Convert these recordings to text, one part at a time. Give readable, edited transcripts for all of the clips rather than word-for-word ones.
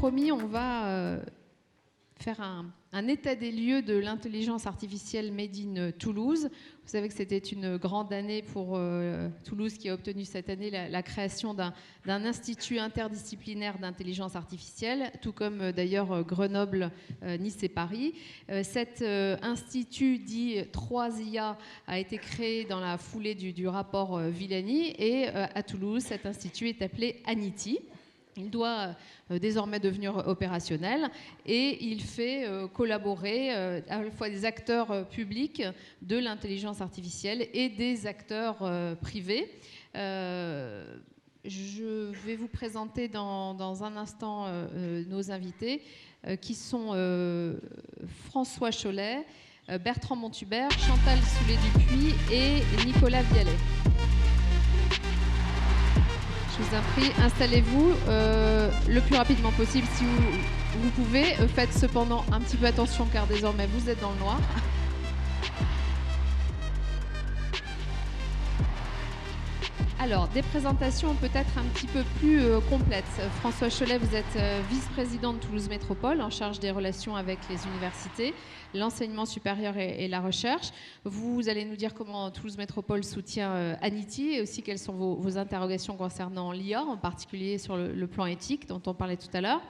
promis, on va faire un état des lieux de l'intelligence artificielle Made in Toulouse. Vous savez que c'était une grande année pour Toulouse qui a obtenu cette année la création d'un institut interdisciplinaire d'intelligence artificielle, tout comme d'ailleurs Grenoble, Nice et Paris. Cet institut dit 3IA a été créé dans la foulée du rapport Villani et à Toulouse, cet institut est appelé ANITI. Il doit désormais devenir opérationnel et il fait collaborer à la fois des acteurs publics de l'intelligence artificielle et des acteurs privés. Je vais vous présenter dans un instant nos invités qui sont François Chollet, Bertrand Montubert, Chantal Soulet-Dupuis et Nicolas Vialet. Je vous en prie, installez-vous le plus rapidement possible si vous pouvez. Faites cependant un petit peu attention car désormais vous êtes dans le noir. Alors, des présentations peut-être un petit peu plus complètes. François Chollet, vous êtes vice-président de Toulouse Métropole en charge des relations avec les universités, l'enseignement supérieur et la recherche. Vous allez nous dire comment Toulouse Métropole soutient ANITI et aussi quelles sont vos interrogations concernant l'IA, en particulier sur le plan éthique dont on parlait tout à l'heure.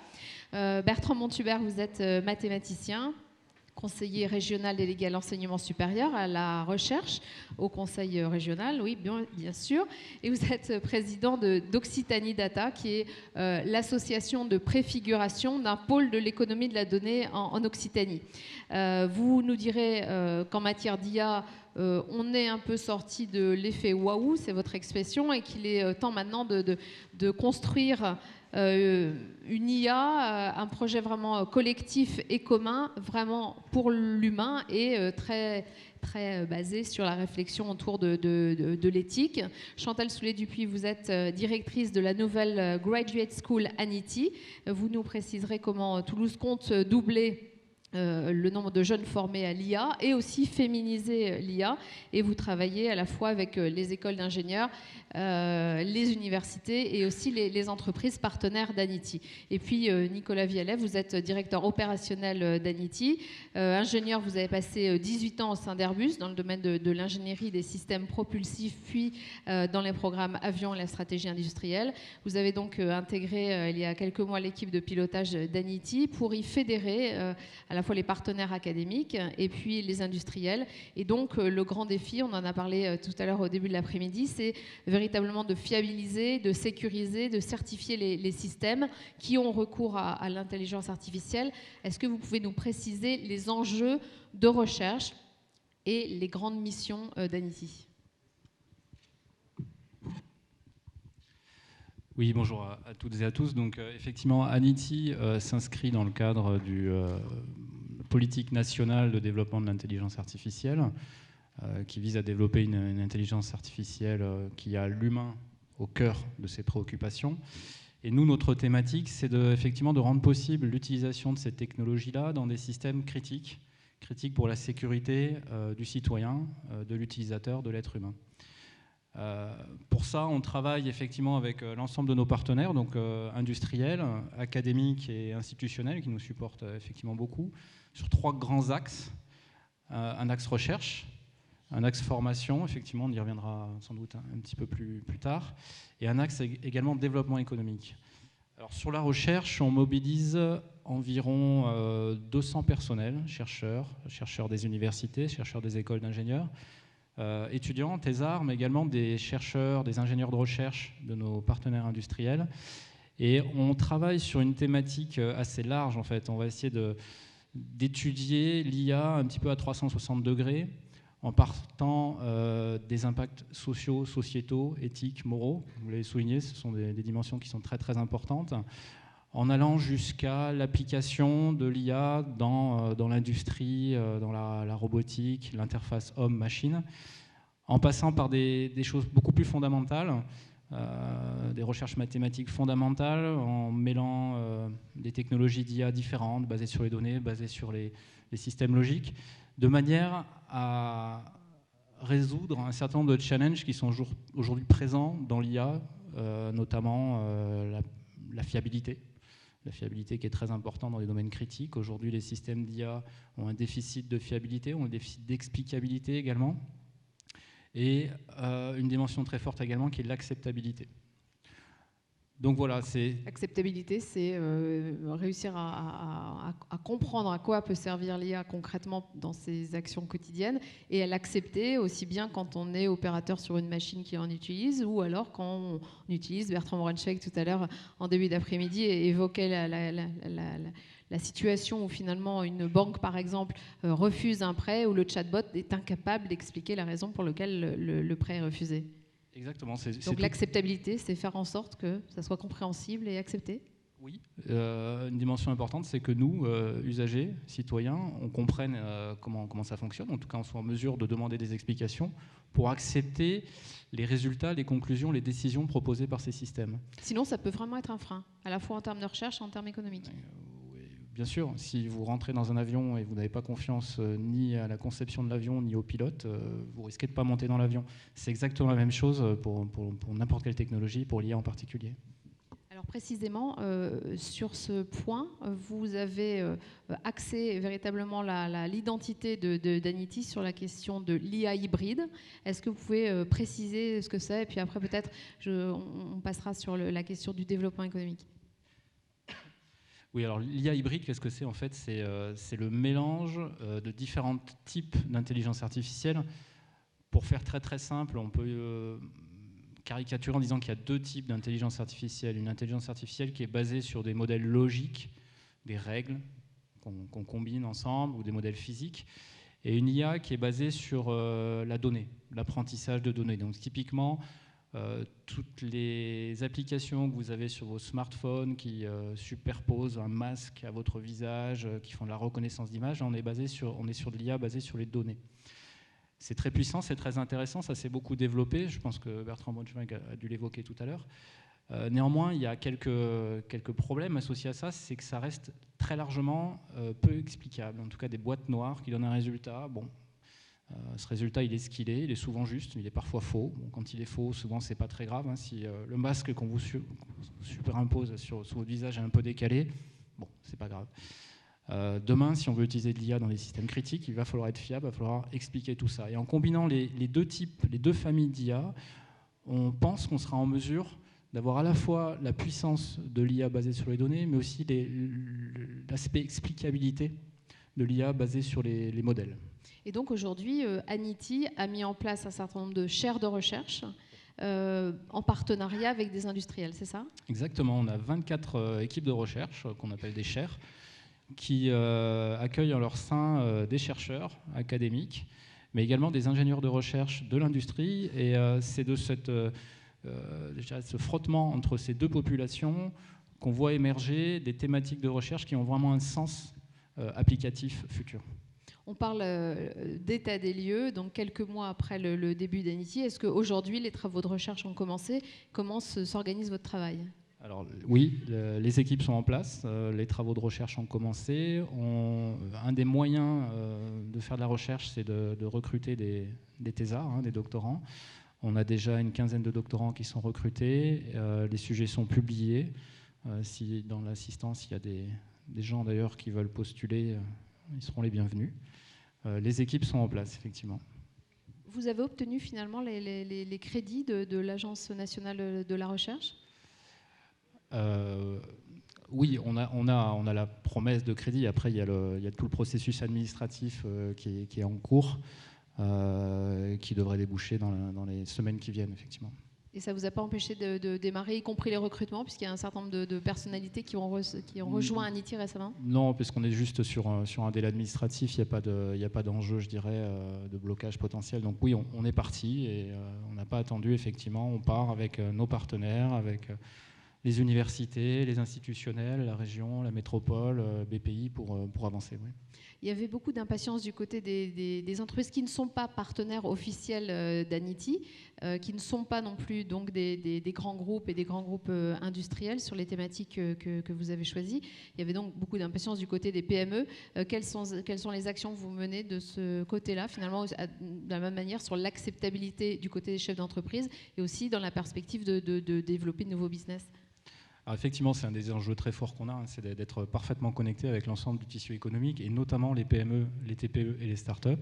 Bertrand Montubert, vous êtes mathématicien, conseiller régional délégué à l'enseignement supérieur, à la recherche, au conseil régional, oui, bien sûr. Et vous êtes président d'Occitanie Data, qui est l'association de préfiguration d'un pôle de l'économie de la donnée en Occitanie. Vous nous direz qu'en matière d'IA, on est un peu sorti de l'effet waouh, c'est votre expression, et qu'il est temps maintenant de construire une IA, un projet vraiment collectif et commun, vraiment pour l'humain et très basé sur la réflexion autour de l'éthique. Chantal Soulet-Dupuis, vous êtes directrice de la nouvelle Graduate School ANITI. Vous nous préciserez comment Toulouse compte doubler le nombre de jeunes formés à l'IA et aussi féminiser l'IA. Et vous travaillez à la fois avec les écoles d'ingénieurs, les universités et aussi les entreprises partenaires d'ANITI. Et puis Nicolas Vialet, vous êtes directeur opérationnel d'ANITI. Ingénieur, vous avez passé 18 ans au sein d'Airbus dans le domaine de l'ingénierie des systèmes propulsifs, puis dans les programmes avions et la stratégie industrielle. Vous avez donc intégré il y a quelques mois l'équipe de pilotage d'ANITI pour y fédérer à la fois les partenaires académiques et puis les industriels. Et donc, le grand défi, on en a parlé tout à l'heure au début de l'après-midi, c'est véritablement de fiabiliser, de sécuriser, de certifier les systèmes qui ont recours à l'intelligence artificielle. Est-ce que vous pouvez nous préciser les enjeux de recherche et les grandes missions d'ANITI ? Oui, bonjour à toutes et à tous. Donc, effectivement, ANITI s'inscrit dans le cadre du politique nationale de développement de l'intelligence artificielle, qui vise à développer une intelligence artificielle qui a l'humain au cœur de ses préoccupations. Et nous, notre thématique, c'est effectivement de rendre possible l'utilisation de ces technologies-là dans des systèmes critiques pour la sécurité du citoyen, de l'utilisateur, de l'être humain. Pour ça, on travaille effectivement avec l'ensemble de nos partenaires, donc industriels, académiques et institutionnels, qui nous supportent effectivement beaucoup, sur 3 grands axes. Un axe recherche, un axe formation, effectivement, on y reviendra sans doute un petit peu plus tard, et un axe également développement économique. Alors, sur la recherche, on mobilise environ 200 personnels, chercheurs des universités, chercheurs des écoles d'ingénieurs, étudiants, thésards, mais également des chercheurs, des ingénieurs de recherche de nos partenaires industriels. Et on travaille sur une thématique assez large, en fait. On va essayer d'étudier l'IA un petit peu à 360 degrés, en partant des impacts sociaux, sociétaux, éthiques, moraux. Vous l'avez souligné, ce sont des dimensions qui sont très, très importantes, en allant jusqu'à l'application de l'IA dans l'industrie, dans la robotique, l'interface homme-machine, en passant par des choses beaucoup plus fondamentales, des recherches mathématiques fondamentales, en mêlant des technologies d'IA différentes, basées sur les données, basées sur les systèmes logiques, de manière à résoudre un certain nombre de challenges qui sont aujourd'hui présents dans l'IA, notamment la fiabilité la fiabilité qui est très importante dans les domaines critiques. Aujourd'hui, les systèmes d'IA ont un déficit de fiabilité, ont un déficit d'explicabilité également, et une dimension très forte également qui est l'acceptabilité. Donc voilà, c'est... Acceptabilité, c'est réussir à comprendre à quoi peut servir l'IA concrètement dans ses actions quotidiennes et à l'accepter aussi bien quand on est opérateur sur une machine qui en utilise ou alors quand on utilise, Bertrand Morenschweig tout à l'heure en début d'après-midi évoquait la situation où finalement une banque par exemple refuse un prêt où le chatbot est incapable d'expliquer la raison pour laquelle le prêt est refusé. Exactement. Donc l'acceptabilité, c'est faire en sorte que ça soit compréhensible et accepté. Oui, une dimension importante, c'est que nous, usagers, citoyens, on comprenne comment ça fonctionne, en tout cas on soit en mesure de demander des explications pour accepter les résultats, les conclusions, les décisions proposées par ces systèmes. Sinon, ça peut vraiment être un frein, à la fois en termes de recherche et en termes économiques. Oui, bien sûr, si vous rentrez dans un avion et vous n'avez pas confiance ni à la conception de l'avion ni au pilote, vous risquez de ne pas monter dans l'avion. C'est exactement la même chose pour n'importe quelle technologie, pour l'IA en particulier. Alors précisément, sur ce point, vous avez axé véritablement l'identité d'Anity sur la question de l'IA hybride. Est-ce que vous pouvez préciser ce que c'est? Et puis après, peut-être, on passera sur la question du développement économique. Oui, alors l'IA hybride, qu'est-ce que c'est en fait? C'est le mélange de différents types d'intelligence artificielle. Pour faire très très simple, on peut caricaturer en disant qu'il y a deux types d'intelligence artificielle. Une intelligence artificielle qui est basée sur des modèles logiques, des règles qu'on combine ensemble, ou des modèles physiques, et une IA qui est basée sur la donnée, l'apprentissage de données. Donc typiquement, toutes les applications que vous avez sur vos smartphones qui superposent un masque à votre visage, qui font de la reconnaissance d'image, on est sur de l'IA basée sur les données. C'est très puissant, c'est très intéressant, ça s'est beaucoup développé, je pense que Bertrand Morenschweig a dû l'évoquer tout à l'heure. Néanmoins, il y a quelques problèmes associés à ça, c'est que ça reste très largement peu explicable, en tout cas des boîtes noires qui donnent un résultat. Bon, ce résultat, il est ce qu'il est, il est souvent juste, mais il est parfois faux. Bon, quand il est faux, souvent, c'est pas très grave. Hein, si le masque qu'on vous superimpose sur votre visage est un peu décalé, bon, c'est pas grave. Demain, si on veut utiliser de l'IA dans les systèmes critiques, il va falloir être fiable, il va falloir expliquer tout ça. Et en combinant les deux familles d'IA, on pense qu'on sera en mesure d'avoir à la fois la puissance de l'IA basée sur les données, mais aussi l'aspect explicabilité de l'IA basée sur les modèles. Et donc aujourd'hui, Anity a mis en place un certain nombre de chaires de recherche en partenariat avec des industriels, c'est ça? Exactement, on a 24 équipes de recherche qu'on appelle des chaires, qui accueillent en leur sein des chercheurs académiques, mais également des ingénieurs de recherche de l'industrie. Et c'est de ce frottement entre ces deux populations qu'on voit émerger des thématiques de recherche qui ont vraiment un sens applicatif futur. On parle d'état des lieux, donc quelques mois après le début d'Anity. Est-ce qu'aujourd'hui, les travaux de recherche ont commencé? Comment s'organise votre travail? Alors oui, les équipes sont en place, les travaux de recherche ont commencé. Un des moyens de faire de la recherche, c'est de recruter des thésards, des doctorants. On a déjà une quinzaine de doctorants qui sont recrutés. Les sujets sont publiés. Si dans l'assistance, il y a des gens d'ailleurs qui veulent postuler, ils seront les bienvenus. Les équipes sont en place, effectivement. Vous avez obtenu finalement les crédits de l'Agence nationale de la recherche? Oui, on a la promesse de crédit. Après, il y a tout le processus administratif qui est en cours, qui devrait déboucher dans les semaines qui viennent, effectivement. Et ça ne vous a pas empêché de démarrer, y compris les recrutements, puisqu'il y a un certain nombre de personnalités qui ont rejoint Anity récemment? Non, parce qu'on est juste sur un délai administratif, il n'y a pas d'enjeu, je dirais, de blocage potentiel. Donc oui, on est parti et on n'a pas attendu, effectivement. On part avec nos partenaires, avec les universités, les institutionnels, la région, la métropole, BPI pour avancer. Oui. Il y avait beaucoup d'impatience du côté des entreprises qui ne sont pas partenaires officiels d'Anity, qui ne sont pas non plus donc des grands groupes et des grands groupes industriels sur les thématiques que vous avez choisies. Il y avait donc beaucoup d'impatience du côté des PME. Quelles sont les actions que vous menez de ce côté-là, finalement, de la même manière sur l'acceptabilité du côté des chefs d'entreprise et aussi dans la perspective de développer de nouveaux business? Alors effectivement, c'est un des enjeux très forts qu'on a, hein, c'est d'être parfaitement connecté avec l'ensemble du tissu économique, et notamment les PME, les TPE et les startups.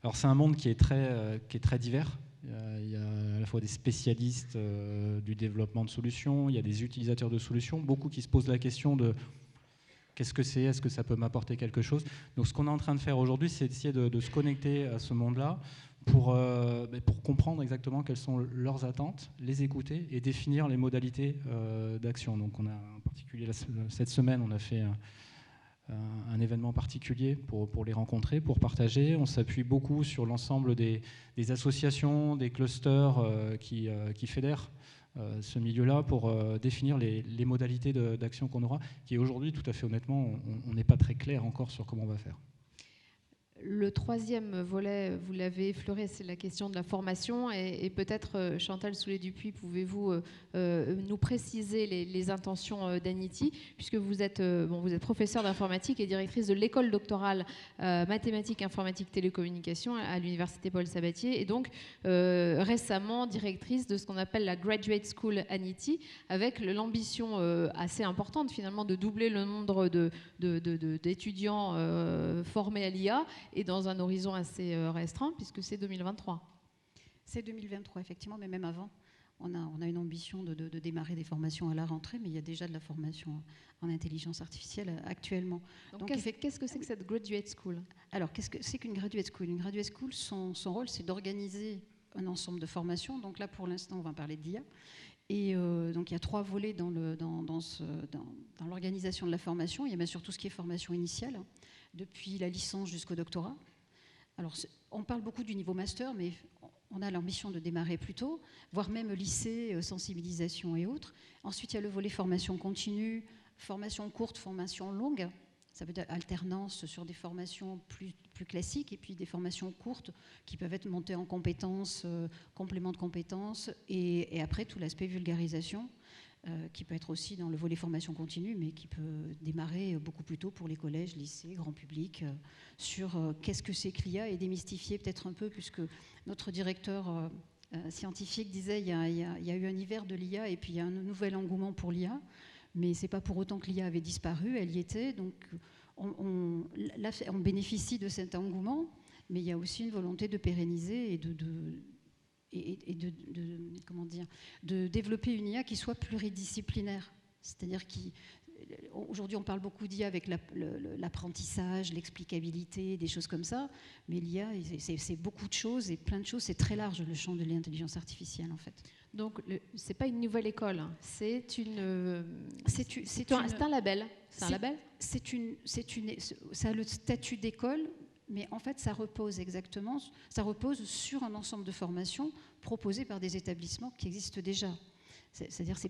Alors c'est un monde qui est très divers. Il y a à la fois des spécialistes du développement de solutions, il y a des utilisateurs de solutions, beaucoup qui se posent la question de qu'est-ce que c'est, est-ce que ça peut m'apporter quelque chose. Donc ce qu'on est en train de faire aujourd'hui, c'est d'essayer de se connecter à ce monde-là pour comprendre exactement quelles sont leurs attentes, les écouter et définir les modalités d'action. Donc on a en particulier cette semaine, on a fait un événement particulier pour les rencontrer, pour partager. On s'appuie beaucoup sur l'ensemble des associations, des clusters qui fédèrent ce milieu-là pour définir les modalités d'action qu'on aura, qui aujourd'hui, tout à fait honnêtement, on n'est pas très clair encore sur comment on va faire. Le troisième volet, vous l'avez effleuré, c'est la question de la formation. Et peut-être, Chantal Soulet-Dupuis, pouvez-vous nous préciser les intentions d'Anity, puisque vous êtes professeure d'informatique et directrice de l'école doctorale mathématiques, informatique, télécommunications à l'université Paul Sabatier, et donc récément directrice de ce qu'on appelle la Graduate School Anity, avec l'ambition assez importante finalement de doubler le nombre d'étudiants formés à l'IA, et dans un horizon assez restreint, puisque c'est 2023. C'est 2023, effectivement, mais même avant, on a une ambition de démarrer des formations à la rentrée, mais il y a déjà de la formation en intelligence artificielle actuellement. Donc qu'est-ce que c'est que cette graduate school? Alors, qu'est-ce que c'est qu'une graduate school? Une graduate school, son rôle, c'est d'organiser un ensemble de formations. Donc là, pour l'instant, on va parler de l'IA. Et donc il y a 3 volets dans l'organisation de la formation. Il y a bien sûr tout ce qui est formation initiale, hein, depuis la licence jusqu'au doctorat. Alors on parle beaucoup du niveau master, mais on a l'ambition de démarrer plus tôt, voire même lycée, sensibilisation et autres. Ensuite il y a le volet formation continue, formation courte, formation longue. Ça veut dire alternance sur des formations plus classiques, et puis des formations courtes qui peuvent être montées en compétences, complément de compétences, et après tout l'aspect vulgarisation, qui peut être aussi dans le volet formation continue, mais qui peut démarrer beaucoup plus tôt pour les collèges, lycées, grand public, sur qu'est-ce que c'est que l'IA, et démystifier peut-être un peu, puisque notre directeur scientifique disait il y a eu un hiver de l'IA, et puis il y a un nouvel engouement pour l'IA. Mais ce n'est pas pour autant que l'IA avait disparu, elle y était. Donc on bénéficie de cet engouement, mais il y a aussi une volonté de pérenniser et de développer une IA qui soit pluridisciplinaire. C'est-à-dire qu'aujourd'hui on parle beaucoup d'IA avec l'apprentissage, l'explicabilité, des choses comme ça, mais l'IA c'est beaucoup de choses, et plein de choses, c'est très large le champ de l'intelligence artificielle en fait. Donc, ce n'est pas une nouvelle école, hein. C'est un label. C'est un label. Ça a le statut d'école, mais en fait, ça repose sur un ensemble de formations proposées par des établissements qui existent déjà. C'est-à-dire que ce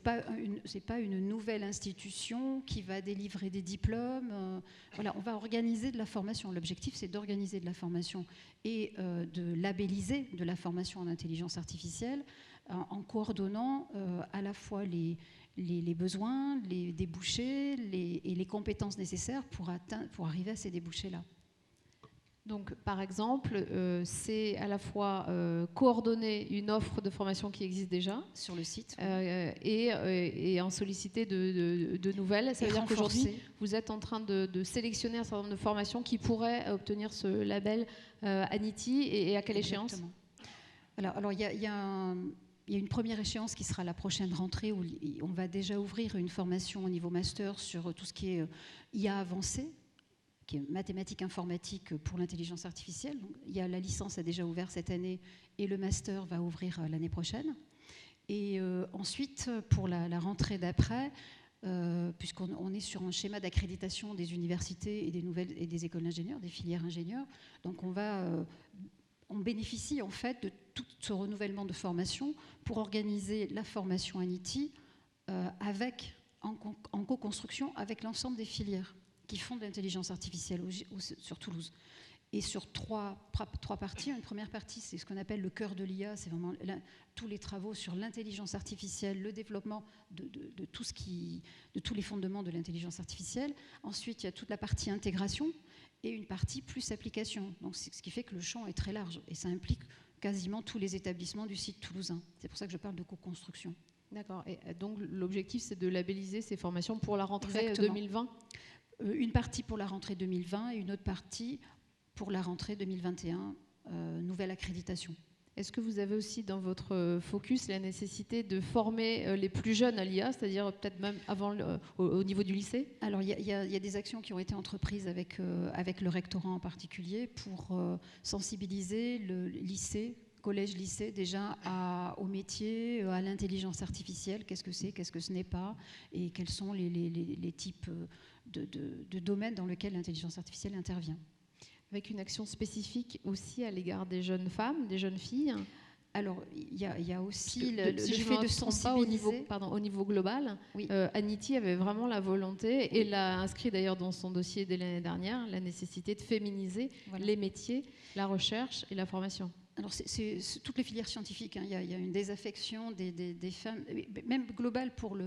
n'est pas une nouvelle institution qui va délivrer des diplômes. Voilà, on va organiser de la formation. L'objectif, c'est d'organiser de la formation et de labelliser de la formation en intelligence artificielle, en coordonnant à la fois les besoins, les débouchés et les compétences nécessaires pour arriver à ces débouchés-là. Donc, par exemple, c'est à la fois coordonner une offre de formation qui existe déjà sur le site, et en solliciter de nouvelles. Ça veut dire qu'aujourd'hui, vous êtes en train de sélectionner un certain nombre de formations qui pourraient obtenir ce label Anity, et à quelle échéance? Alors, il y a une première échéance qui sera la prochaine rentrée, où on va déjà ouvrir une formation au niveau master sur tout ce qui est IA avancée, qui est mathématiques informatique pour l'intelligence artificielle. Donc, la licence a déjà ouvert cette année, et le master va ouvrir l'année prochaine. Et ensuite, pour la rentrée d'après, puisqu'on est sur un schéma d'accréditation des universités et des écoles d'ingénieurs, des filières ingénieurs, donc on bénéficie en fait de tout ce renouvellement de formation pour organiser la formation Anity en co-construction avec l'ensemble des filières qui font de l'intelligence artificielle sur Toulouse. Et sur trois parties. Une première partie, c'est ce qu'on appelle le cœur de l'IA, c'est vraiment tous les travaux sur l'intelligence artificielle, le développement de tous les fondements de l'intelligence artificielle. Ensuite, il y a toute la partie intégration et une partie plus application. Donc, ce qui fait que le champ est très large, et ça implique quasiment tous les établissements du site toulousain. C'est pour ça que je parle de co-construction. D'accord. Et donc l'objectif, c'est de labelliser ces formations pour la rentrée Exactement. 2020 ? Une partie pour la rentrée 2020 et une autre partie pour la rentrée 2021, nouvelle accréditation. Est-ce que vous avez aussi dans votre focus la nécessité de former les plus jeunes à l'IA, c'est-à-dire peut-être même avant au niveau du lycée ? Alors, il y a des actions qui ont été entreprises avec le rectorat en particulier pour sensibiliser le lycée, collège-lycée déjà au métier, à l'intelligence artificielle, qu'est-ce que c'est, qu'est-ce que ce n'est pas, et quels sont les types de domaines dans lesquels l'intelligence artificielle intervient. Avec une action spécifique aussi à l'égard des jeunes femmes, des jeunes filles ? Alors, il y a aussi le si je fait me de trompe sensibiliser. pas, au niveau global, Oui. Anity avait vraiment la volonté, et l'a inscrit d'ailleurs dans son dossier dès l'année dernière, la nécessité de féminiser les métiers, la recherche et la formation. Alors, c'est toutes les filières scientifiques. Hein. Il y a une désaffection des femmes, même globale pour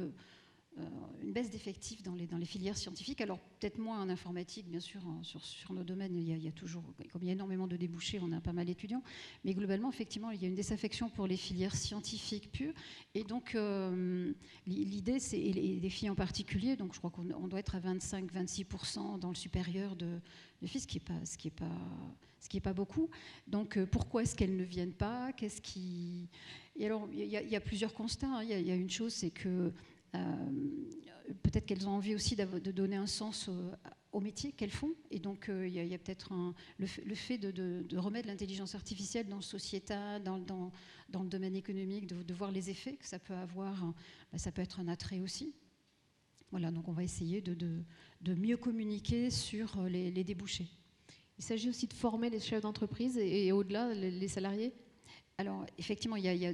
une baisse d'effectifs dans les filières scientifiques. Alors, peut-être moins en informatique, bien sûr, sur nos domaines. Il y a toujours, comme il y a énormément de débouchés, on a pas mal d'étudiants. Mais globalement, effectivement, il y a une désaffection pour les filières scientifiques pures. Et donc, l'idée, c'est, et les filles en particulier, donc je crois qu'on doit être à 25-26% dans le supérieur de filles, ce qui est pas beaucoup. Donc, pourquoi est-ce qu'elles ne viennent pas ? Et alors, il y a plusieurs constats. Hein. Il y a une chose, c'est que peut-être qu'elles ont envie aussi de donner un sens au métier qu'elles font. Et donc, il y a peut-être le fait de remettre l'intelligence artificielle dans le sociétal, dans le domaine économique, de voir les effets que ça peut avoir. Ça peut être un attrait aussi. Voilà, donc on va essayer de mieux communiquer sur les débouchés. Il s'agit aussi de former les chefs d'entreprise et au-delà, les salariés ? Alors, effectivement, il y a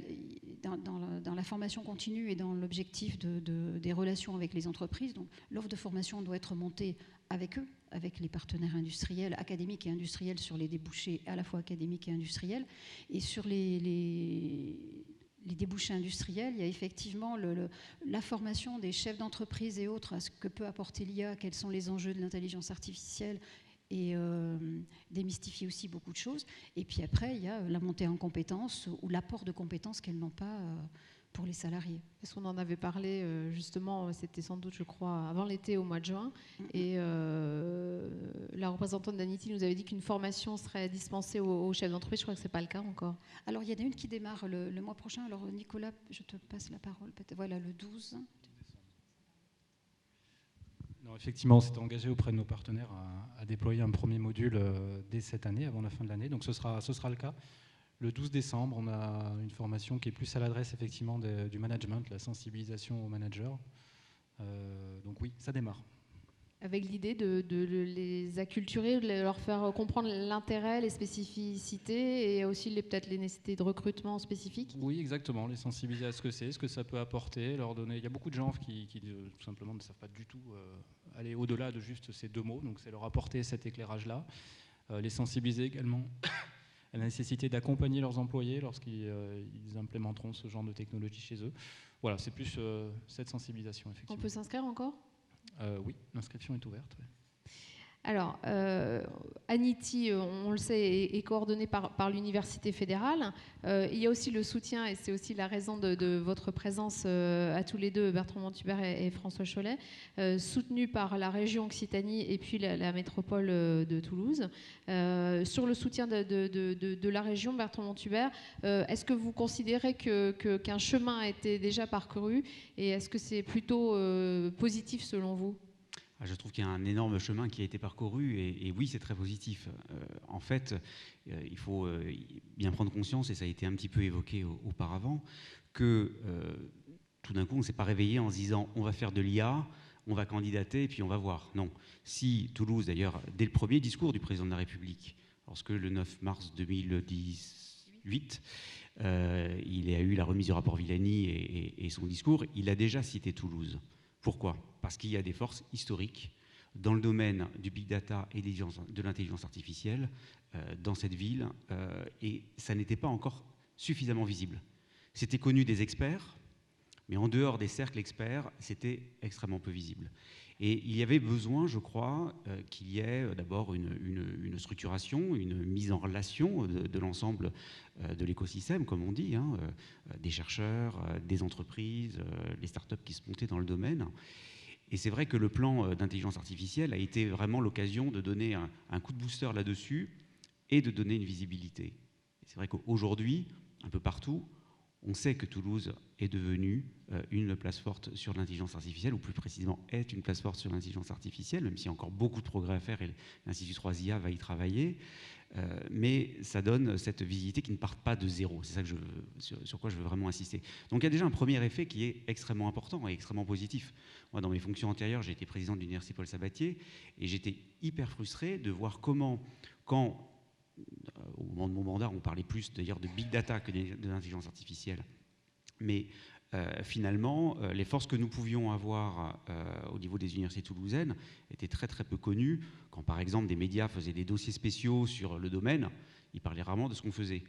dans la formation continue et dans l'objectif des relations avec les entreprises, donc l'offre de formation doit être montée avec eux, avec les partenaires industriels, académiques et industriels sur les débouchés à la fois académiques et industriels. Et sur les débouchés industriels, il y a effectivement la formation des chefs d'entreprise et autres à ce que peut apporter l'IA, quels sont les enjeux de l'intelligence artificielle, et démystifier aussi beaucoup de choses. Et puis après, il y a la montée en compétences ou l'apport de compétences qu'elles n'ont pas pour les salariés. Parce qu'on en avait parlé justement, c'était sans doute, je crois, avant l'été, au mois de juin. Et la représentante d'Anity nous avait dit qu'une formation serait dispensée aux chefs d'entreprise. Je crois que ce n'est pas le cas encore. Alors, il y en a une qui démarre le mois prochain. Alors, Nicolas, je te passe la parole. Voilà, le 12. Non, effectivement, on s'est engagé auprès de nos partenaires à déployer un premier module dès cette année, avant la fin de l'année. Donc ce sera le cas. Le 12 décembre, on a une formation qui est plus à l'adresse effectivement du management, la sensibilisation aux managers. Donc oui, ça démarre. Avec l'idée de les acculturer, de leur faire comprendre l'intérêt, les spécificités et aussi peut-être les nécessités de recrutement spécifiques. Oui, exactement, les sensibiliser à ce que c'est, ce que ça peut apporter, leur donner. Il y a beaucoup de gens qui tout simplement ne savent pas du tout aller au-delà de juste ces deux mots, donc c'est leur apporter cet éclairage-là. Les sensibiliser également à la nécessité d'accompagner leurs employés lorsqu'ils implémenteront ce genre de technologie chez eux. Voilà, c'est plus cette sensibilisation, effectivement. On peut s'inscrire encore ? Oui, l'inscription est ouverte. Oui. Alors, Anity, on le sait, est coordonnée par l'Université fédérale. Il y a aussi le soutien, et c'est aussi la raison de votre présence à tous les deux, Bertrand Montubert et François Chollet, soutenu par la région Occitanie et puis la métropole de Toulouse. Sur le soutien de la région, Bertrand Montubert, est-ce que vous considérez qu'un chemin a été déjà parcouru et est-ce que c'est plutôt positif selon vous ? Je trouve qu'il y a un énorme chemin qui a été parcouru et oui, c'est très positif. En fait, il faut bien prendre conscience, et ça a été un petit peu évoqué auparavant, que tout d'un coup, on ne s'est pas réveillé en se disant on va faire de l'IA, on va candidater et puis on va voir. Non. Si Toulouse, d'ailleurs, dès le premier discours du président de la République, lorsque le 9 mars 2018, il a eu la remise du rapport Villani et son discours, il a déjà cité Toulouse. Pourquoi ? Parce qu'il y a des forces historiques dans le domaine du big data et de l'intelligence artificielle dans cette ville et ça n'était pas encore suffisamment visible. C'était connu des experts, mais en dehors des cercles experts, c'était extrêmement peu visible. Et il y avait besoin, je crois, qu'il y ait d'abord une structuration, une mise en relation de l'ensemble de l'écosystème, comme on dit, hein, des chercheurs, des entreprises, les startups qui se montaient dans le domaine. Et c'est vrai que le plan d'intelligence artificielle a été vraiment l'occasion de donner un coup de booster là-dessus et de donner une visibilité. C'est vrai qu'aujourd'hui, un peu partout, on sait que Toulouse est devenue une place forte sur l'intelligence artificielle, ou plus précisément est une place forte sur l'intelligence artificielle, même s'il y a encore beaucoup de progrès à faire et l'Institut 3IA va y travailler. Mais ça donne cette visibilité qui ne part pas de zéro. C'est ça que sur quoi je veux vraiment insister. Donc il y a déjà un premier effet qui est extrêmement important et extrêmement positif. Moi, dans mes fonctions antérieures, j'ai été président de l'Université Paul Sabatier et j'étais hyper frustré de voir comment, quand au moment de mon mandat, on parlait plus d'ailleurs de big data que de l'intelligence artificielle. Mais finalement, les forces que nous pouvions avoir au niveau des universités toulousaines étaient très très peu connues. Quand par exemple des médias faisaient des dossiers spéciaux sur le domaine, ils parlaient rarement de ce qu'on faisait.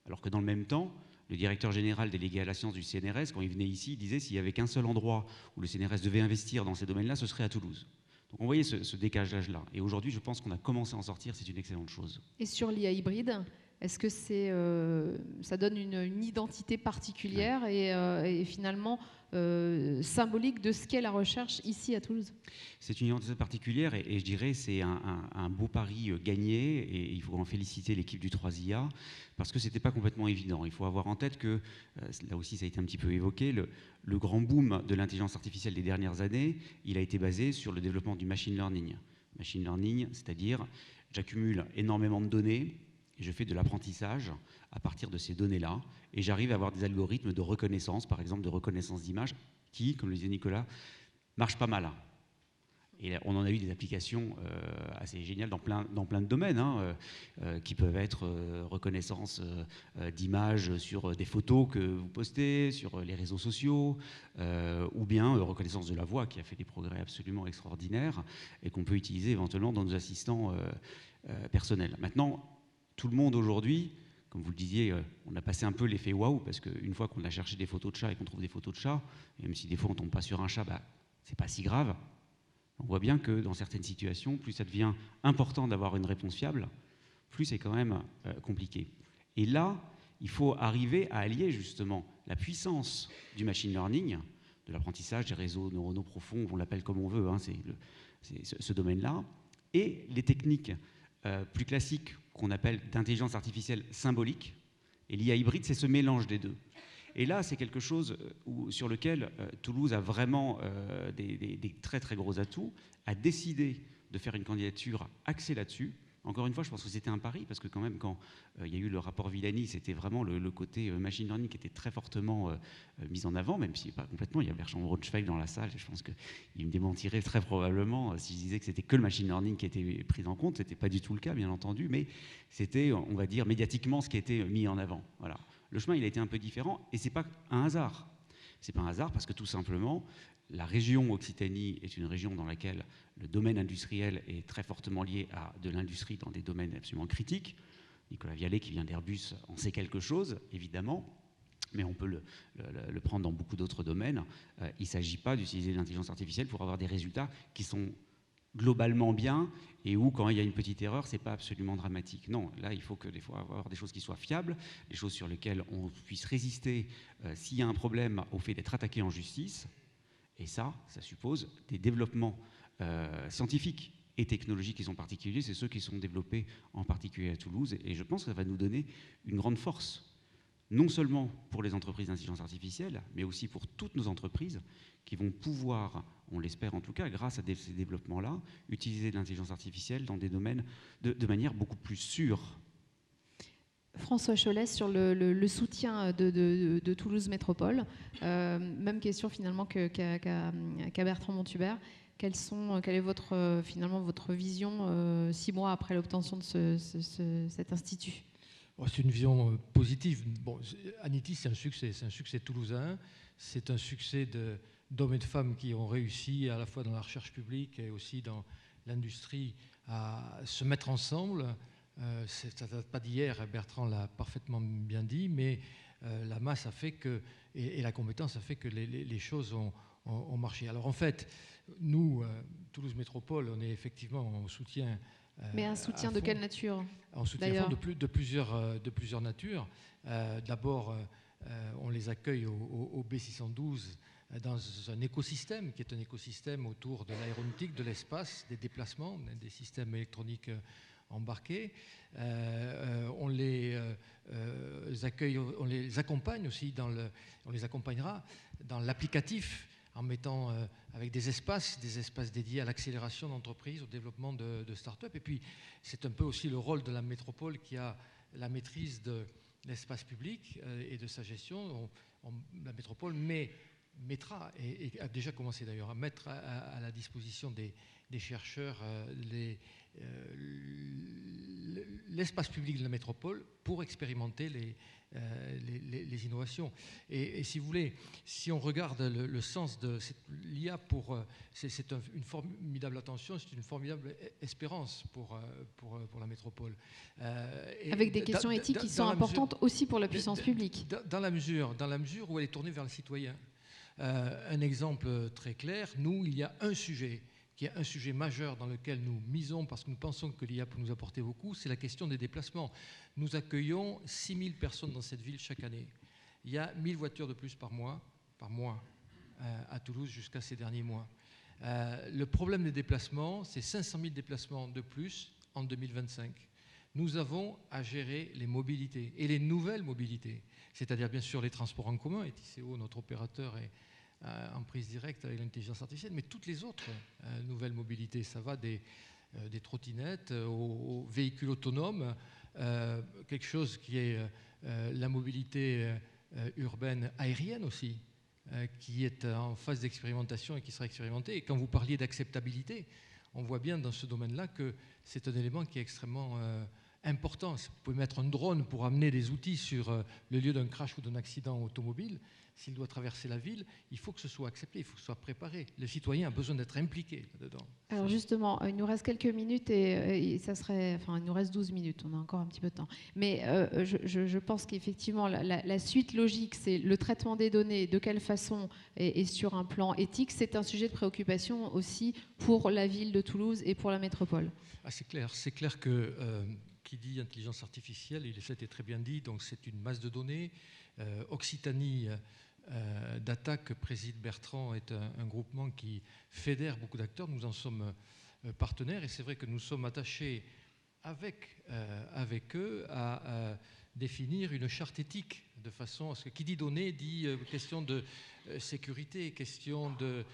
Alors que dans le même temps, le directeur général délégué à la science du CNRS, quand il venait ici, il disait s'il n'y avait qu'un seul endroit où le CNRS devait investir dans ces domaines-là, ce serait à Toulouse. Donc on voyait ce décalage-là. Et aujourd'hui, je pense qu'on a commencé à en sortir, c'est une excellente chose. Et sur l'IA hybride, est-ce que ça donne une identité particulière et finalement symbolique de ce qu'est la recherche ici à Toulouse? C'est une identité particulière et je dirais c'est un beau pari gagné et il faut en féliciter l'équipe du 3IA parce que ce n'était pas complètement évident. Il faut avoir en tête que, là aussi ça a été un petit peu évoqué, le grand boom de l'intelligence artificielle des dernières années, il a été basé sur le développement du machine learning. Machine learning, c'est-à-dire j'accumule énormément de données, et je fais de l'apprentissage à partir de ces données-là, et j'arrive à avoir des algorithmes de reconnaissance, par exemple de reconnaissance d'images, qui, comme le disait Nicolas, marchent pas mal. Et on en a eu des applications assez géniales dans plein de domaines, hein, qui peuvent être reconnaissance d'images sur des photos que vous postez, sur les réseaux sociaux, ou bien reconnaissance de la voix, qui a fait des progrès absolument extraordinaires, et qu'on peut utiliser éventuellement dans nos assistants personnels. Maintenant, tout le monde aujourd'hui, comme vous le disiez, on a passé un peu l'effet waouh, parce qu'une fois qu'on a cherché des photos de chats et qu'on trouve des photos de chats, et même si des fois on ne tombe pas sur un chat, c'est pas si grave. On voit bien que dans certaines situations, plus ça devient important d'avoir une réponse fiable, plus c'est quand même compliqué. Et là, il faut arriver à allier justement la puissance du machine learning, de l'apprentissage des réseaux neuronaux profonds, on l'appelle comme on veut, hein, c'est ce domaine-là, et les techniques plus classiques qu'on appelle d'intelligence artificielle symbolique. Et l'IA hybride, c'est ce mélange des deux. Et là, c'est quelque chose sur lequel Toulouse a vraiment des très très gros atouts, a décidé de faire une candidature axée là-dessus. Encore une fois, je pense que c'était un pari, parce que quand même, quand il y a eu le rapport Villani, c'était vraiment le côté machine learning qui était très fortement mis en avant, même si pas complètement. Il y a Bertrand Braunschweig dans la salle, et je pense qu'il me démentirait très probablement si je disais que c'était que le machine learning qui était pris en compte. C'était pas du tout le cas, bien entendu, mais c'était, on va dire, médiatiquement ce qui a été mis en avant. Voilà. Le chemin, il a été un peu différent, et c'est pas un hasard. C'est pas un hasard parce que tout simplement, la région Occitanie est une région dans laquelle le domaine industriel est très fortement lié à de l'industrie dans des domaines absolument critiques. Nicolas Vialet, qui vient d'Airbus, en sait quelque chose, évidemment, mais on peut le prendre dans beaucoup d'autres domaines. Il ne s'agit pas d'utiliser l'intelligence artificielle pour avoir des résultats qui sont globalement bien et où, quand il y a une petite erreur, ce n'est pas absolument dramatique. Non, là, il faut que des fois avoir des choses qui soient fiables, des choses sur lesquelles on puisse résister s'il y a un problème au fait d'être attaqué en justice. Et ça suppose des développements scientifiques et technologiques qui sont particuliers. C'est ceux qui sont développés en particulier à Toulouse. Et je pense que ça va nous donner une grande force, non seulement pour les entreprises d'intelligence artificielle, mais aussi pour toutes nos entreprises qui vont pouvoir, on l'espère en tout cas, grâce à ces développements-là, utiliser l'intelligence artificielle dans des domaines de manière beaucoup plus sûre. François Cholès, sur le soutien de Toulouse Métropole. Même question finalement qu'à Bertrand Montubert. Quelle est finalement votre vision 6 mois après l'obtention de cet institut? C'est une vision positive. Bon, Anity, c'est un succès toulousain. C'est un succès d'hommes et de femmes qui ont réussi à la fois dans la recherche publique et aussi dans l'industrie à se mettre ensemble. Ça ne date pas d'hier, Bertrand l'a parfaitement bien dit, mais la masse a fait que, et la compétence a fait que les choses ont marché. Alors en fait, nous, Toulouse Métropole, on est effectivement en soutien. Mais un soutien de quelle nature? En soutien à fond de plusieurs natures. D'abord, on les accueille au B612 dans un écosystème qui est un écosystème autour de l'aéronautique, de l'espace, des déplacements, des systèmes électroniques embarqués. On les accueille, on les accompagne aussi on les accompagnera dans l'applicatif en mettant avec des espaces dédiés à l'accélération d'entreprises, au développement de start-up. Et puis, c'est un peu aussi le rôle de la métropole qui a la maîtrise de l'espace public et de sa gestion. La métropole mettra, et a déjà commencé d'ailleurs, à mettre à la disposition des chercheurs l'espace public de la métropole pour expérimenter les innovations. Et si vous voulez, si on regarde le sens de l'IA, c'est une formidable attention, c'est une formidable espérance pour la métropole. Avec des questions éthiques qui sont importantes aussi pour la puissance publique. Dans la mesure où elle est tournée vers le citoyen. Un exemple très clair, nous, il y a un sujet qui est un sujet majeur dans lequel nous misons parce que nous pensons que l'IA peut nous apporter beaucoup, c'est la question des déplacements. Nous accueillons 6000 personnes dans cette ville chaque année. Il y a 1000 voitures de plus par mois à Toulouse jusqu'à ces derniers mois. Le problème des déplacements, c'est 500 000 déplacements de plus en 2025. Nous avons à gérer les mobilités et les nouvelles mobilités, c'est-à-dire bien sûr les transports en commun, et TCO, notre opérateur, est en prise directe avec l'intelligence artificielle, mais toutes les autres nouvelles mobilités, ça va des trottinettes aux véhicules autonomes, quelque chose qui est la mobilité urbaine aérienne aussi, qui est en phase d'expérimentation et qui sera expérimentée. Et quand vous parliez d'acceptabilité, on voit bien dans ce domaine-là que c'est un élément qui est extrêmement important. Vous pouvez mettre un drone pour amener des outils sur le lieu d'un crash ou d'un accident automobile. S'il doit traverser la ville, il faut que ce soit accepté, il faut que ce soit préparé. Le citoyen a besoin d'être impliqué là-dedans. Alors justement, il nous reste quelques minutes et ça serait, enfin, il nous reste 12 minutes, on a encore un petit peu de temps. Mais je pense qu'effectivement, la suite logique, c'est le traitement des données, de quelle façon et sur un plan éthique, c'est un sujet de préoccupation aussi pour la ville de Toulouse et pour la métropole. Ah, c'est clair que qui dit intelligence artificielle, ça a été très bien dit, donc c'est une masse de données. Occitanie Data que préside Bertrand est un groupement qui fédère beaucoup d'acteurs. Nous en sommes partenaires et c'est vrai que nous sommes attachés avec eux à définir une charte éthique de façon à ce que qui dit données dit question de sécurité, question de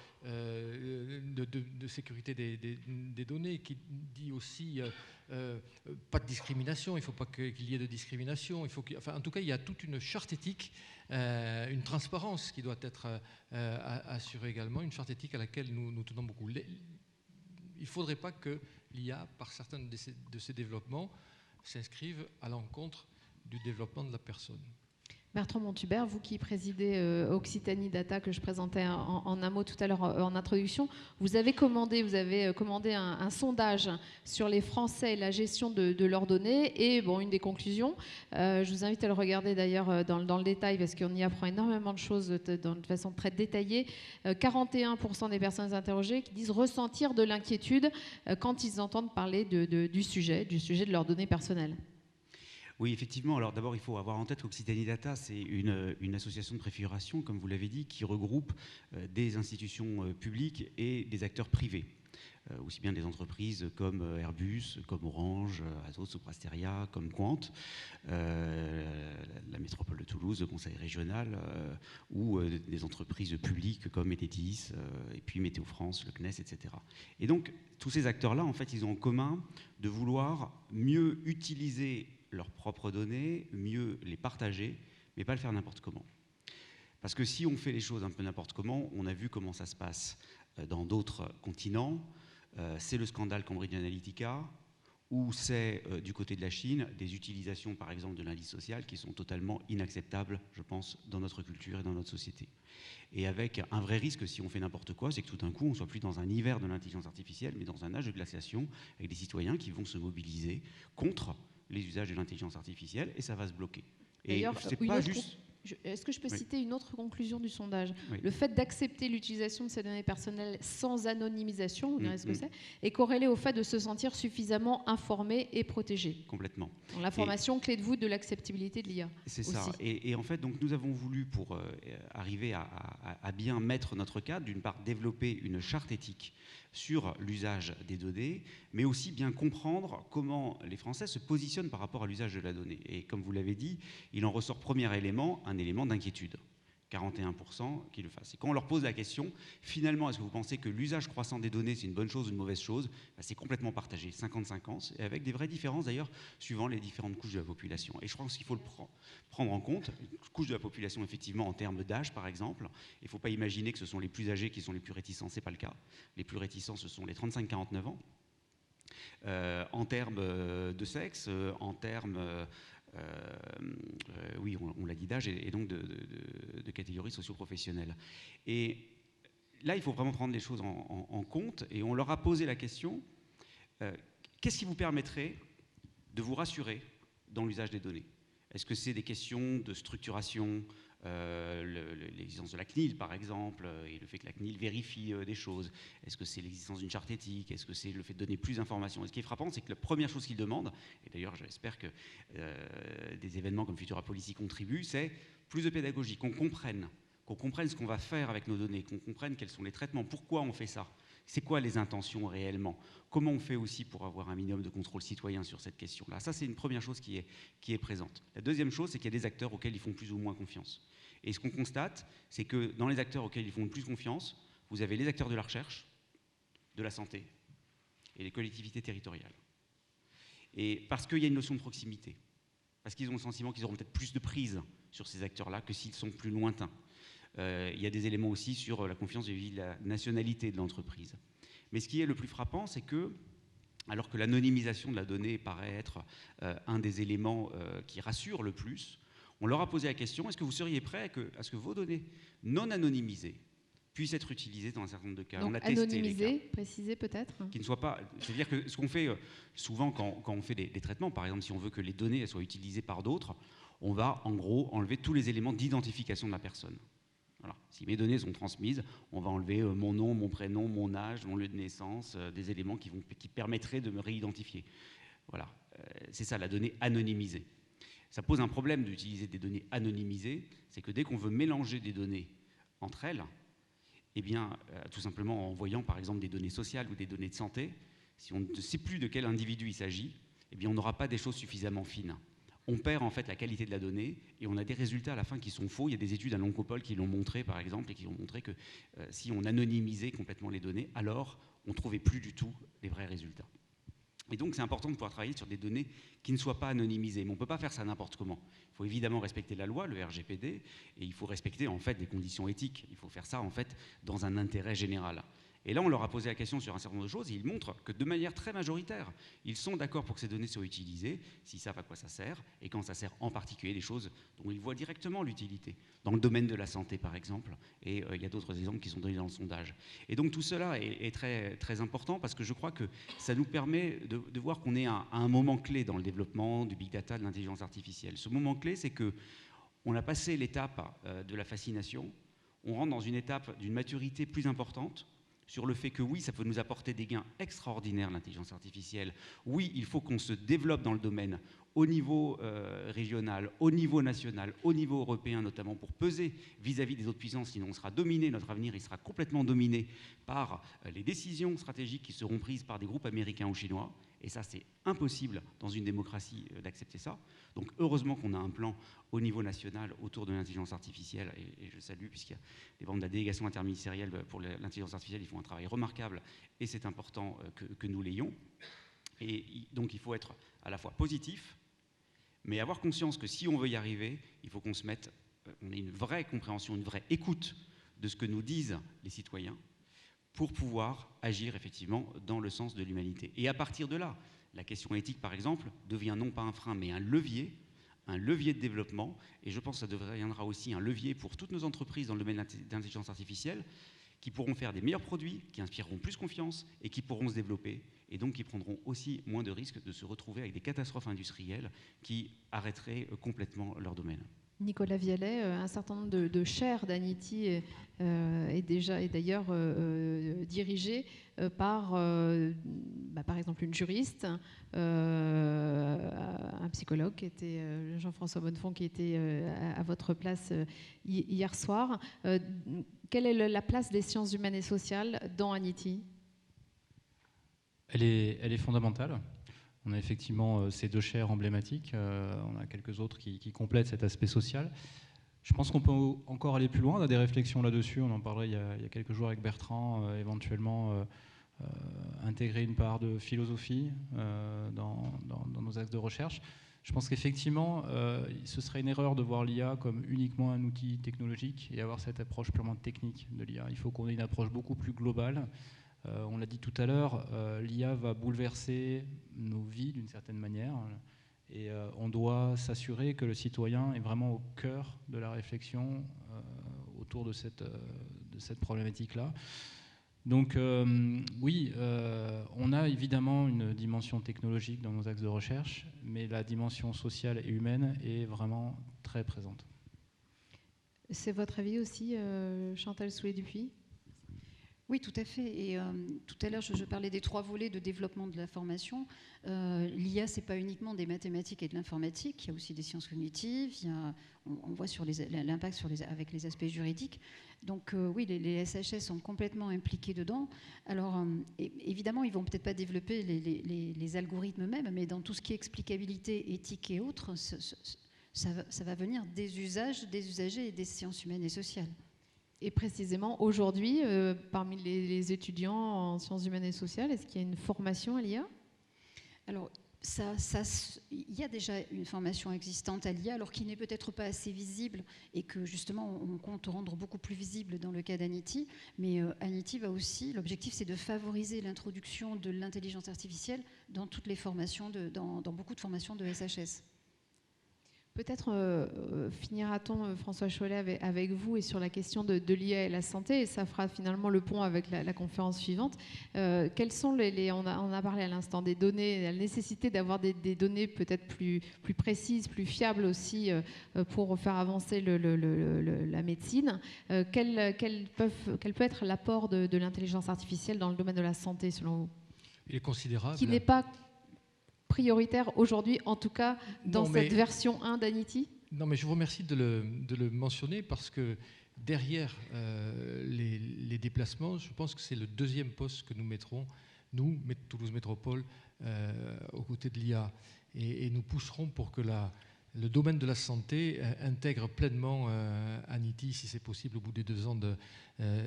sécurité des données, qui dit aussi pas de discrimination, il ne faut pas qu'il y ait de discrimination, en tout cas il y a toute une charte éthique, une transparence qui doit être assurée également, une charte éthique à laquelle nous tenons beaucoup. Il ne faudrait pas que l'IA, par certains de ces développements, s'inscrive à l'encontre du développement de la personne. Bertrand Montubert, vous qui présidez Occitanie Data, que je présentais en un mot tout à l'heure en introduction, vous avez commandé un sondage sur les Français et la gestion de leurs données. Et bon, une des conclusions, je vous invite à le regarder d'ailleurs dans le détail parce qu'on y apprend énormément de choses de façon très détaillée. 41% des personnes interrogées qui disent ressentir de l'inquiétude quand ils entendent parler du sujet de leurs données personnelles. Oui, effectivement. Alors d'abord, il faut avoir en tête qu'Occitanie Data, c'est une association de préfiguration, comme vous l'avez dit, qui regroupe des institutions publiques et des acteurs privés. Aussi bien des entreprises comme Airbus, comme Orange, Atos, Soprasteria, comme Quant, la métropole de Toulouse, le conseil régional, ou des entreprises publiques comme Enedis, et puis Météo France, le CNES, etc. Et donc, tous ces acteurs-là, en fait, ils ont en commun de vouloir mieux utiliser leurs propres données, mieux les partager, mais pas le faire n'importe comment. Parce que si on fait les choses un peu n'importe comment, on a vu comment ça se passe dans d'autres continents, c'est le scandale Cambridge Analytica, ou c'est du côté de la Chine, des utilisations par exemple de l'indice social qui sont totalement inacceptables, je pense, dans notre culture et dans notre société. Et avec un vrai risque, si on fait n'importe quoi, c'est que tout d'un coup, on ne soit plus dans un hiver de l'intelligence artificielle, mais dans un âge de glaciation, avec des citoyens qui vont se mobiliser contre les usages de l'intelligence artificielle, et ça va se bloquer. Et c'est pas juste... Est-ce que je peux Oui. citer une autre conclusion du sondage? Oui. Le fait d'accepter l'utilisation de ces données personnelles sans anonymisation, vous direz ce que Mm. c'est, est corrélé au fait de se sentir suffisamment informé et protégé. Complètement. Donc, l'information clé de voûte de l'acceptabilité de l'IA. C'est ça. aussi. Et en fait, donc, nous avons voulu, pour arriver à bien mettre notre cadre, d'une part développer une charte éthique sur l'usage des données, mais aussi bien comprendre comment les Français se positionnent par rapport à l'usage de la donnée. Et comme vous l'avez dit, il en ressort premier élément, un élément d'inquiétude. 41% qui le fassent. Et quand on leur pose la question, finalement, est-ce que vous pensez que l'usage croissant des données, c'est une bonne chose ou une mauvaise chose? C'est complètement partagé, 50-50, et avec des vraies différences d'ailleurs, suivant les différentes couches de la population. Et je pense qu'il faut le prendre en compte, une couche de la population, effectivement, en termes d'âge, par exemple. Il ne faut pas imaginer que ce sont les plus âgés qui sont les plus réticents, ce n'est pas le cas. Les plus réticents, ce sont les 35-49 ans. En termes de sexe, en termes... oui, on l'a dit d'âge et donc de catégories socio-professionnelles. Et là, il faut vraiment prendre les choses en compte et on leur a posé la question, qu'est-ce qui vous permettrait de vous rassurer dans l'usage des données? Est-ce que c'est des questions de structuration, l'existence de la CNIL par exemple, et le fait que la CNIL vérifie des choses? Est-ce que c'est l'existence d'une charte éthique? Est-ce que c'est le fait de donner plus d'informations? Et ce qui est frappant, c'est que la première chose qu'ils demandent, et d'ailleurs j'espère que des événements comme Futura Policy contribuent, c'est plus de pédagogie, qu'on comprenne ce qu'on va faire avec nos données, qu'on comprenne quels sont les traitements, pourquoi on fait ça, c'est quoi les intentions réellement, comment on fait aussi pour avoir un minimum de contrôle citoyen sur cette question-là. Ça, c'est une première chose qui est présente. La deuxième chose, c'est qu'il y a des acteurs auxquels ils font plus ou moins confiance. Et ce qu'on constate, c'est que dans les acteurs auxquels ils font le plus confiance, vous avez les acteurs de la recherche, de la santé et les collectivités territoriales. Et parce qu'il y a une notion de proximité, parce qu'ils ont le sentiment qu'ils auront peut-être plus de prise sur ces acteurs-là que s'ils sont plus lointains. Il y a des éléments aussi sur la confiance vis-à-vis de la nationalité de l'entreprise. Mais ce qui est le plus frappant, c'est que, alors que l'anonymisation de la donnée paraît être un des éléments qui rassure le plus, on leur a posé la question, est-ce que vous seriez prêt à ce que vos données non anonymisées puissent être utilisées dans un certain nombre de cas? Donc, on a testé anonymisé, les cas. préciser peut-être? Qui ne soit pas... C'est-à-dire que ce qu'on fait souvent quand on fait des traitements, par exemple, si on veut que les données soient utilisées par d'autres, on va en gros enlever tous les éléments d'identification de la personne. Voilà. Si mes données sont transmises, on va enlever mon nom, mon prénom, mon âge, mon lieu de naissance, des éléments qui permettraient de me réidentifier. Voilà. C'est ça, la donnée anonymisée. Ça pose un problème d'utiliser des données anonymisées, c'est que dès qu'on veut mélanger des données entre elles, eh bien, tout simplement en envoyant par exemple des données sociales ou des données de santé, si on ne sait plus de quel individu il s'agit, eh bien, on n'aura pas des choses suffisamment fines. On perd en fait la qualité de la donnée et on a des résultats à la fin qui sont faux. Il y a des études à l'Oncopole qui l'ont montré par exemple et qui ont montré que si on anonymisait complètement les données, alors on ne trouvait plus du tout les vrais résultats. Et donc c'est important de pouvoir travailler sur des données qui ne soient pas anonymisées. Mais on ne peut pas faire ça n'importe comment. Il faut évidemment respecter la loi, le RGPD, et il faut respecter en fait des conditions éthiques. Il faut faire ça en fait dans un intérêt général. Et là, on leur a posé la question sur un certain nombre de choses et ils montrent que de manière très majoritaire, ils sont d'accord pour que ces données soient utilisées, s'ils savent à quoi ça sert, et quand ça sert en particulier des choses dont ils voient directement l'utilité. Dans le domaine de la santé, par exemple, et il y a d'autres exemples qui sont donnés dans le sondage. Et donc tout cela est très, très important parce que je crois que ça nous permet de voir qu'on est à un moment clé dans le développement du big data, de l'intelligence artificielle. Ce moment clé, c'est qu'on a passé l'étape de la fascination, on rentre dans une étape d'une maturité plus importante, sur le fait que oui, ça peut nous apporter des gains extraordinaires, l'intelligence artificielle. Oui, il faut qu'on se développe dans le domaine au niveau régional, au niveau national, au niveau européen notamment, pour peser vis-à-vis des autres puissances, sinon on sera dominé, notre avenir il sera complètement dominé par les décisions stratégiques qui seront prises par des groupes américains ou chinois. Et ça, c'est impossible dans une démocratie d'accepter ça. Donc heureusement qu'on a un plan au niveau national autour de l'intelligence artificielle, et je salue, puisqu'il y a les membres de la délégation interministérielle pour l'intelligence artificielle, ils font un travail remarquable, et c'est important que nous l'ayons. Et donc il faut être à la fois positif, mais avoir conscience que si on veut y arriver, il faut qu'on se mette, on ait une vraie compréhension, une vraie écoute de ce que nous disent les citoyens, pour pouvoir agir effectivement dans le sens de l'humanité. Et à partir de là, la question éthique, par exemple, devient non pas un frein, mais un levier de développement. Et je pense que ça deviendra aussi un levier pour toutes nos entreprises dans le domaine de l'intelligence artificielle, qui pourront faire des meilleurs produits, qui inspireront plus confiance et qui pourront se développer, et donc qui prendront aussi moins de risques de se retrouver avec des catastrophes industrielles qui arrêteraient complètement leur domaine. Nicolas Vialet, un certain nombre de chaires d'Anity est d'ailleurs dirigé par exemple une juriste, un psychologue qui était Jean-François Bonnefond, qui était à votre place hier soir. Quelle est la place des sciences humaines et sociales dans Anity ? Elle est fondamentale. On a effectivement ces 2 chaires emblématiques, on a quelques autres qui complètent cet aspect social. Je pense qu'on peut encore aller plus loin, on a des réflexions là-dessus, on en parlait il y a quelques jours avec Bertrand, éventuellement intégrer une part de philosophie dans nos axes de recherche. Je pense qu'effectivement, ce serait une erreur de voir l'IA comme uniquement un outil technologique et avoir cette approche purement technique de l'IA. Il faut qu'on ait une approche beaucoup plus globale. On l'a dit tout à l'heure, l'IA va bouleverser nos vies d'une certaine manière et on doit s'assurer que le citoyen est vraiment au cœur de la réflexion autour de cette problématique-là. Donc oui, on a évidemment une dimension technologique dans nos axes de recherche, mais la dimension sociale et humaine est vraiment très présente. C'est votre avis aussi, Chantal Soulet-Dupuis ? Oui, tout à fait. Et tout à l'heure, je parlais des 3 volets de développement de la formation. L'IA, ce n'est pas uniquement des mathématiques et de l'informatique, il y a aussi des sciences cognitives, on voit sur l'impact avec les aspects juridiques. Donc oui, les SHS sont complètement impliqués dedans. Alors évidemment, ils ne vont peut-être pas développer les algorithmes eux-mêmes, mais dans tout ce qui est explicabilité, éthique et autres, ça va venir des usagers et des sciences humaines et sociales. Et précisément, aujourd'hui, parmi les étudiants en sciences humaines et sociales, est-ce qu'il y a une formation à l'IA ? Alors, il y a déjà une formation existante à l'IA, alors qui n'est peut-être pas assez visible et que justement on compte rendre beaucoup plus visible dans le cas d'Anity. Mais Anity va aussi, l'objectif c'est de favoriser l'introduction de l'intelligence artificielle dans toutes les formations, dans beaucoup de formations de SHS. Peut-être finira-t-on, François Chollet, avec vous et sur la question de l'IA et la santé, et ça fera finalement le pont avec la conférence suivante. Quelles sont on a parlé à l'instant des données, la nécessité d'avoir des données peut-être plus précises, plus fiables aussi pour faire avancer la médecine. Quel peut être l'apport de l'intelligence artificielle dans le domaine de la santé, selon vous ? Il est considérable. Qui n'est pas prioritaire aujourd'hui, en tout cas dans cette version 1 d'Anity ? Non, mais je vous remercie de le mentionner parce que derrière les déplacements, je pense que c'est le 2e poste que nous mettrons, nous, Toulouse Métropole, aux côtés de l'IA. Et nous pousserons pour que le domaine de la santé intègre pleinement Anity, si c'est possible, au bout des 2 ans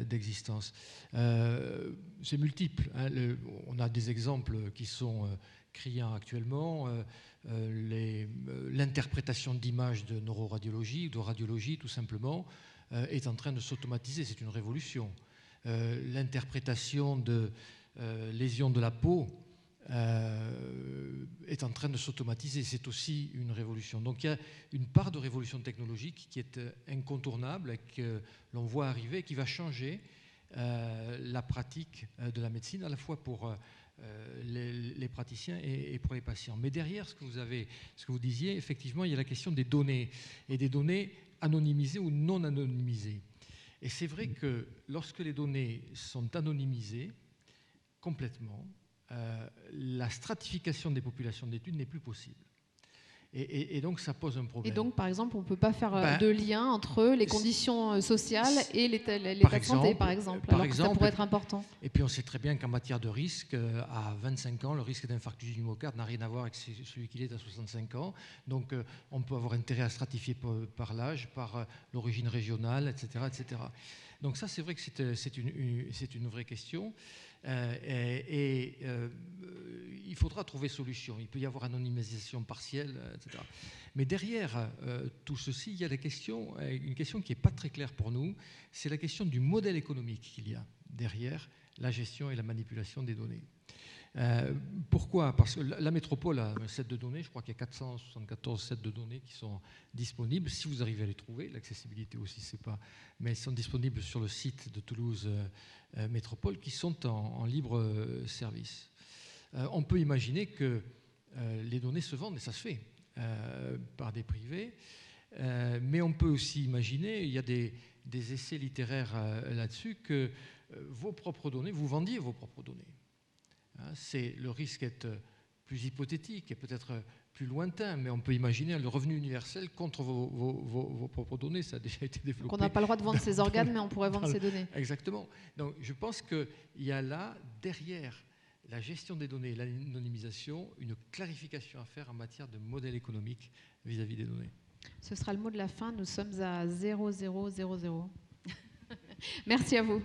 d'existence. C'est multiple. Hein, on a des exemples qui sont criant actuellement, l'interprétation d'images de neuroradiologie ou de radiologie, tout simplement, est en train de s'automatiser. C'est une révolution. L'interprétation de lésions de la peau est en train de s'automatiser. C'est aussi une révolution. Donc il y a une part de révolution technologique qui est incontournable et que l'on voit arriver, qui va changer la pratique de la médecine, à la fois pour les praticiens et pour les patients. Mais derrière ce que vous disiez, effectivement, il y a la question des données, et des données anonymisées ou non anonymisées. Et c'est vrai que lorsque les données sont anonymisées complètement, la stratification des populations d'études n'est plus possible. Et donc, ça pose un problème. Et donc, par exemple, on ne peut pas faire de lien entre les conditions sociales et l'état de santé, par exemple, alors que ça pourrait être important. Et puis, on sait très bien qu'en matière de risque, à 25 ans, le risque d'infarctus du myocarde n'a rien à voir avec celui qu'il est à 65 ans. Donc, on peut avoir intérêt à stratifier par l'âge, par l'origine régionale, etc., etc. Donc ça, c'est vrai que c'est une vraie question. Il faudra trouver solution. Il peut y avoir anonymisation partielle, etc. Mais derrière tout ceci, il y a une question qui n'est pas très claire pour nous, c'est la question du modèle économique qu'il y a derrière la gestion et la manipulation des données. Pourquoi ? Parce que la métropole a un set de données, je crois qu'il y a 474 sets de données qui sont disponibles, si vous arrivez à les trouver, l'accessibilité aussi, c'est pas, mais elles sont disponibles sur le site de Toulouse Métropole, qui sont en libre service. On peut imaginer que les données se vendent, et ça se fait, par des privés, Mais on peut aussi imaginer, il y a des essais littéraires là-dessus, que vos propres données, vous vendiez vos propres données. Hein, le risque est plus hypothétique et peut-être plus lointain, mais on peut imaginer le revenu universel contre vos propres données, ça a déjà été développé. On n'a pas le droit de vendre ses organes, mais on pourrait vendre ses données. Exactement. Donc je pense qu'il y a là, derrière la gestion des données et l'anonymisation, une clarification à faire en matière de modèle économique vis-à-vis des données. Ce sera le mot de la fin, nous sommes à 0000. Merci à vous.